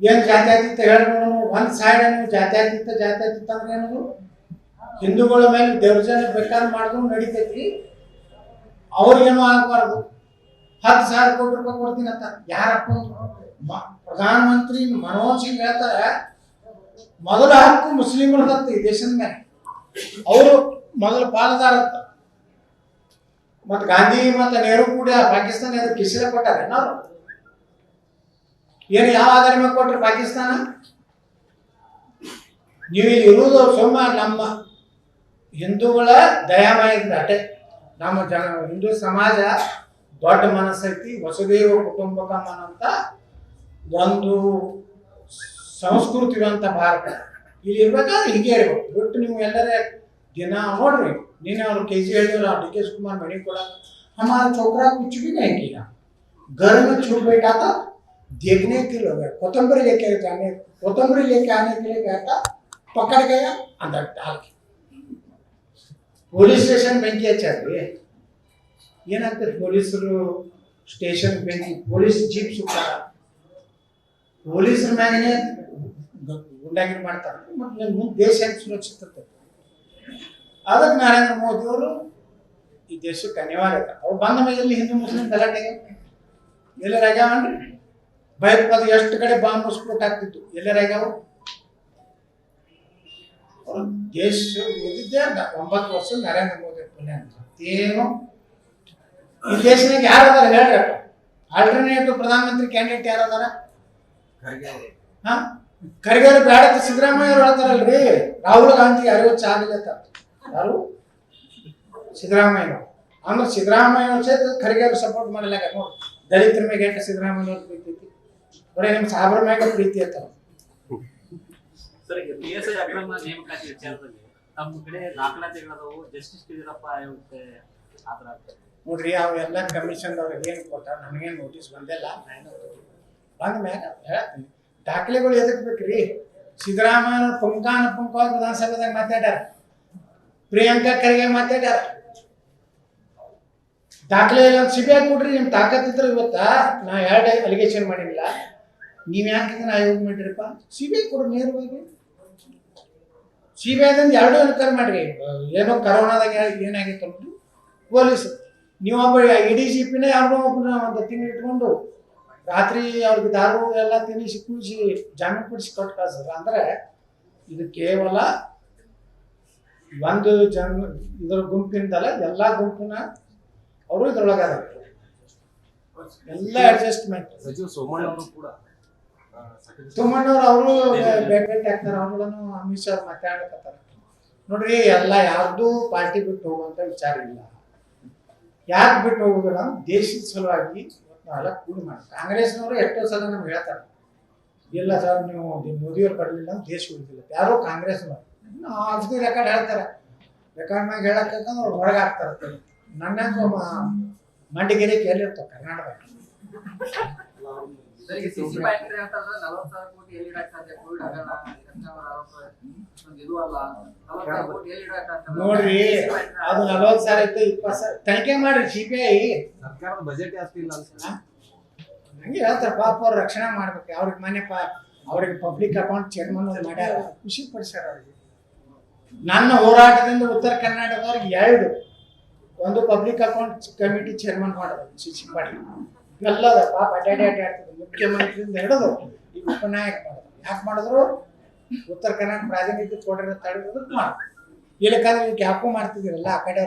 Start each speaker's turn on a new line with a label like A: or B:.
A: ಏನು ಜಾತ್ಯತೀತ ಹೇಳ್ಬೋದು ಒಂದು ಸೈಡ್ ಜಾತ್ಯತೀತ ಅಂದ್ರೆ ಏನದು ಹಿಂದೂಗಳ ಮೇಲೆ ದೌರ್ಜನ್ಯ ಬೇಕಾದ್ರೆ ಮಾಡಿದ್ರು ನಡೀತೈತಿ ಅವ್ರಿಗೇನು ಆಗಬಾರ್ದು 10,000 ಕೋಟಿ ರೂಪಾಯಿ ಕೊಡ್ತೀನಿ ಅಂತ ಯಾರಪ್ಪ ಪ್ರಧಾನಮಂತ್ರಿ ಮನಮೋಹನ್ ಸಿಂಗ್ ಹೇಳ್ತಾರೆ ಮೊದಲ ಹಕ್ಕು ಮುಸ್ಲಿಮರದಂತ ಈ ದೇಶದ ಮೇಲೆ ಅವರು ಮೊದಲ ಪಾಲುದಾರ ಅಂತ ಮತ್ತು ಗಾಂಧಿ ಮತ್ತು ನೆಹರು ಕೂಡ ಪಾಕಿಸ್ತಾನ ಕಿಸಿಲ ಕೊಟ್ಟಾರೆ ನಾವು ಏನು ಯಾವ ಆಧಾರ ಮೇಲೆ ಕೊಟ್ರೆ ಪಾಕಿಸ್ತಾನ ನೀವು ಇಲ್ಲಿ ಇರುವುದು ಸುಮ್ಮ ನಮ್ಮ ಹಿಂದೂಗಳ ದಯಾಮಯದಿಂದ ಅಟೆ ನಮ್ಮ ಹಿಂದೂ ಸಮಾಜ ದೊಡ್ಡ ಮನಸ್ಸೈತಿ ವಸುದೇವ ಕುಟುಂಬಕಂ ಅಂತ ಒಂದು ಸಂಸ್ಕೃತಿ ಇರುವಂತ ಭಾರತ ಇಲ್ಲಿ ಇರ್ಬೇಕಾದ್ರೆ ಹೀಗೆ ಇರ್ಬೇಕು ಬಿಟ್ಟು ನೀವು ಎಲ್ಲರೇ ದಿನ ನೋಡ್ರಿ ನೀನು ಅವ್ರು KG ಹೇಳಿದ್ರು DK शिवकुमार मणि ಕೂಡ हमारा छोकरा कुछ भी नहीं किया घर में छुप बैठा था देखने के लोग कोतंबरी लेके आने के लिए गया था पकड़ गया अंदर डाल के ಪೊಲೀಸ್ ಸ್ಟೇಷನ್ ಬೆಂಕಿ ಹಚ್ಚಾರ್ರಿ ಏನಾಗ್ತದೆ ಪೊಲೀಸರು ಸ್ಟೇಷನ್ ಬೆಂಕಿ ಪೊಲೀಸ್ ಜೀಪ್ ಸುಟ್ಟಾರ ಪೊಲೀಸರ ಮ್ಯಾಗನೇ ಗುಂಡಾಗಿರಿ ಮಾಡ್ತಾರೆ ಮತ್ತೆ ಮುಂದೆ ದೇಶ ಹೆಂಗೆ ಸುರಕ್ಷಿತ ಇರ್ತದೆ ಅದಕ್ಕೆ ನರೇಂದ್ರ ಮೋದಿ ಅವರು ಈ ದೇಶಕ್ಕೆ ಅನಿವಾರ್ಯ ಅವ್ರು ಬಂದ ಮೇಲೆ ಹಿಂದೂ ಮುಸ್ಲಿಂ ಗಲಾಟೆಗೆ ಎಲ್ಲರಾಗ್ಯಾವನ್ರಿ ಭಯೋತ್ಪಾದ ಎಷ್ಟು ಕಡೆ ಬಾಂಬ್ ಸ್ಫೋಟ ಆಗ್ತಿತ್ತು ಎಲ್ಲರಾಗ್ಯಾವ ದೇಶ ಓದಿದ್ದೆ 9 ವರ್ಷ ನರೇಂದ್ರ ಮೋದಿ ಪುಣ್ಯ ಅಂತ ಏನು ಈ ದೇಶನಾಗ ಯಾರು ಅದಾರ ಹೇಳ್ರಪ್ಪ ಆಲ್ಟರ್ನೇಟಿವ್ ಪ್ರಧಾನಮಂತ್ರಿ ಕ್ಯಾಂಡಿಡೇಟ್ ಯಾರು ಅದಾರ ಖರ್ಗೆ ಬೇಡ ಸಿದ್ದರಾಮಯ್ಯ ಅವ್ರು ಹೇಳ್ತಾರಲ್ರಿ ರಾಹುಲ್ ಗಾಂಧಿ 60 ಆಗಲಿಲ್ಲ ಯಾರು ಸಿದ್ದರಾಮಯ್ಯ ಅಂದ್ರೆ ಸಿದ್ದರಾಮಯ್ಯ ಸಹಿತ ಖರ್ಗೆ ಅವ್ರು ಸಪೋರ್ಟ್ ಮಾಡಲಾಗ ನೋಡಿ ದಲಿತರ ಮೇಲೆ ಎಷ್ಟು ಸಿದ್ದರಾಮಯ್ಯ ಅವ್ರ ಪ್ರೀತಿ ಐತಿ ಬರೀ ನಿಮ್ಮ ಸಾಬ್ರ ಮ್ಯಾಗ ಪ್ರೀತಿ ಐತವ
B: ಸರ್ ಈಗ PSI ಅಕ್ರಮ ನೇಮಕಾತಿ ವಿಚಾರದಲ್ಲಿ ನಮ್ಮ ಕಡೆ ದಾಖಲಾತಿಗಳದವು ಜಸ್ಟಿಸ್ ಯಡಿಯೂರಪ್ಪ ಆಯೋಗಕ್ಕೆ ಆತರ
A: ನೋಡ್ರಿ ಅವೆಲ್ಲ ಕಮಿಷನ್ ಅವ್ರಿಗೆ ಏನು ಕೊಟ್ಟ ನನಗೇನು ನೋಟಿಸ್ ಬಂದಿಲ್ಲ ಬಂದ ಮ್ಯಾಗ ಹೇಳ್ತೀನಿ ದಾಖಲೆಗಳು ಎದಕ್ಕೆ ಬೇಕ್ರಿ ಸಿದ್ದರಾಮಯ್ಯ ಪುಂಖವಾಗಿ ವಿಧಾನಸಭೆದಾಗ ಮಾತಾಡ್ಯಾರ ಪ್ರಿಯಾಂಕಾ ಖರ್ಗೆ ಮಾತಾಡ್ಯಾರ ದಾಖಲೆ ಎಲ್ಲ CBI ಕೊಡ್ರಿ ನಿಮ್ ತಾಕತ್ತಿದ್ರೆ ಇವತ್ತ ನಾ 2 ಅಲಿಗೇಷನ್ ಮಾಡಿಲ್ಲ ನೀವ್ ಯಾಕೆ ಇದನ್ನ ಆಯೋಗ ಮಾಡಿರಪ್ಪ CBI ಕೊಡ್ರಿ ನೇರವಾಗಿ CBIದಿಂದ 2 ಎನ್ಕ್ವೈರಿ ಮಾಡ್ರಿ ಏನೋ ಕರೋನಾದಾಗ ಏನಾಗಿತ್ತು ನೋಡಿ ಪೊಲೀಸ್ ನೀವೊಬ್ಬ ADGPನ ಯಾರೋ ಒಬ್ಬನ ಒಂದು ತಿಂಗಳು ಇಟ್ಕೊಂಡು ರಾತ್ರಿ ಅವ್ರಿಗೆ ದಾರು ಎಲ್ಲ ತಿನ್ನಿಸಿ ಕುಡಿಸಿ ಜಾಮೀನು ಕೊಡಿಸಿ ಕೊಟ್ಟು ಕಳ್ಸಿದ್ರು ಅಂದ್ರೆ ಇದು ಕೇವಲ ಒಂದು ಇದ್ರ ಗುಂಪಿಂದಲ್ಲ ಎಲ್ಲ ಗುಂಪಿನ ಅವರು ಇದ್ರೊಳಗಾರ ಎಲ್ಲ ಅಡ್ಜಸ್ಟ್ಮೆಂಟ್
C: ಸಚಿವ ಸೋಮಣ್ಣ ಅವರು ಕೂಡ
A: ಸೋಮಣ್ಣವ್ರು ಅವರು ಭೇಟಿ ಆಗ್ತಾರೆ ಅವ್ರನ್ನು ಅಮಿತ್ ಶಾ ಮಾತಾಡಕತ್ತಾರ ನೋಡ್ರಿ ಎಲ್ಲ ಯಾರ್ದು ಪಾರ್ಟಿ ಬಿಟ್ಟು ಹೋಗುವಂತ ವಿಚಾರ ಇಲ್ಲ ಯಾಕೆ ಬಿಟ್ಟು ಹೋಗುದಿಲ್ಲ ದೇಶದ ಸಲುವಾಗಿ ನಾವೆಲ್ಲ ಕೂಡಿ ಮಾಡಿ ಕಾಂಗ್ರೆಸ್ನವರು ಎಷ್ಟೋ ಸಲ ನಮ್ಗೆ ಹೇಳ್ತಾರೆ ಇಲ್ಲ ಸರ್ ನೀವು ಮೋದಿಯವ್ರು ಬರಲಿಲ್ಲ ದೇಶ ಉಳಿದಿಲ್ಲ ಯಾರೋ ಕಾಂಗ್ರೆಸ್ನವ್ರು ಆಫ್ ದಿ ರೆಕಾರ್ಡ್ ಹೇಳ್ತಾರೆ ರೆಕಾರ್ಡ್ ಮ್ಯಾಗ ಹೇಳಕ್ಕಂದ್ರೆ ಅವ್ರು ಹೊರಗೆ ಹಾಕ್ತಾರೆ ನನ್ನ ಮಂಡಿಗೆರೆ ಕೇಳಿರ್ತಾವ ಕರ್ನಾಟಕ ನೋಡ್ರಿ ಅದು 40,000 ಇತ್ತು 20,000 ತನಿಖೆ ಮಾಡ್ರಿ CBI
C: ಸರ್ಕಾರದ ಬಜೆಟ್ ಜಾಸ್ತಿ ಇಲ್ಲ ಅಂತ
A: ಹಂಗೆ ಹೇಳ್ತಾರೆ ಪಾಪ ಅವ್ರು ರಕ್ಷಣೆ ಮಾಡ್ಬೇಕು ಅವ್ರಿಗೆ ಮನೆ ಅವ್ರಿಗೆ ಪಬ್ಲಿಕ್ ಅಕೌಂಟ್ ಚೇರ್ಮನ್ ಮಾಡ್ಯಾರ ಖುಷಿ ಪಡಿಸ್ಯಾರ ಅವ್ರಿಗೆ ನನ್ನ ಹೋರಾಟದಿಂದ ಉತ್ತರ ಕರ್ನಾಟಕದವ್ರಿಗೆ 2 ಒಂದು ಪಬ್ಲಿಕ್ ಅಕೌಂಟ್ ಕಮಿಟಿ ಚೇರ್ಮನ್ ಮಾಡೋದು CC ಪಾಟೀಲ್ ಎಲ್ಲದ ಪಾಪ ಅಡ್ಡಾಡ್ತದೆ ಮುಖ್ಯಮಂತ್ರಿಯಿಂದ ಹಿಡಿದು ಈಗ ಉಪನಾಯಕ ಮಾಡೋದು ಯಾಕೆ ಮಾಡಿದ್ರು ಉತ್ತರ ಕರ್ನಾಟಕ ಪ್ರಾತಿನಿಧ್ಯ ಕೊಡ್ರಿ ತಡೆದ್ರು ಮಾಡಿ ಇಲ್ಲಕ್ಕಂದ್ರೆ ಯಾಕೂ ಮಾಡ್ತಿದ್ದೀರಲ್ಲ ಆ ಕಡೆ